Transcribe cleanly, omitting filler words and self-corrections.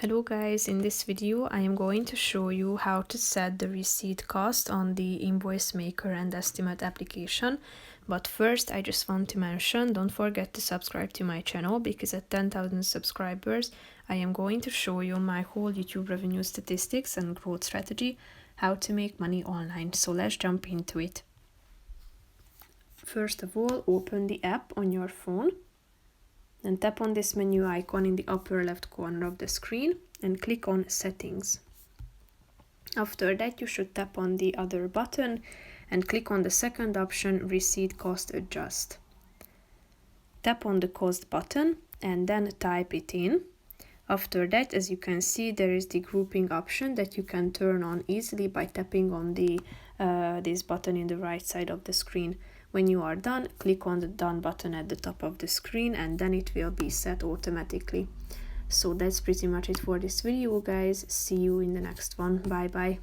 Hello guys, in this video I am going to show you how to set the receipt cost on the Invoice Maker and Estimate application. But first I just want to mention, don't forget to subscribe to my channel because at 10,000 subscribers I am going to show you my whole YouTube revenue statistics and growth strategy, how to make money online. So let's jump into it. First of all, open the app on your phone. And tap on this menu icon in the upper left corner of the screen and click on Settings. After that, you should tap on the other button and click on the second option, Receipt Cost Adjust. Tap on the cost button and then type it in. After that, as you can see, there is the grouping option that you can turn on easily by tapping on the this button in the right side of the screen. When you are done, click on the Done button at the top of the screen and then it will be set automatically. So that's pretty much it for this video, guys. See you in the next one. Bye bye.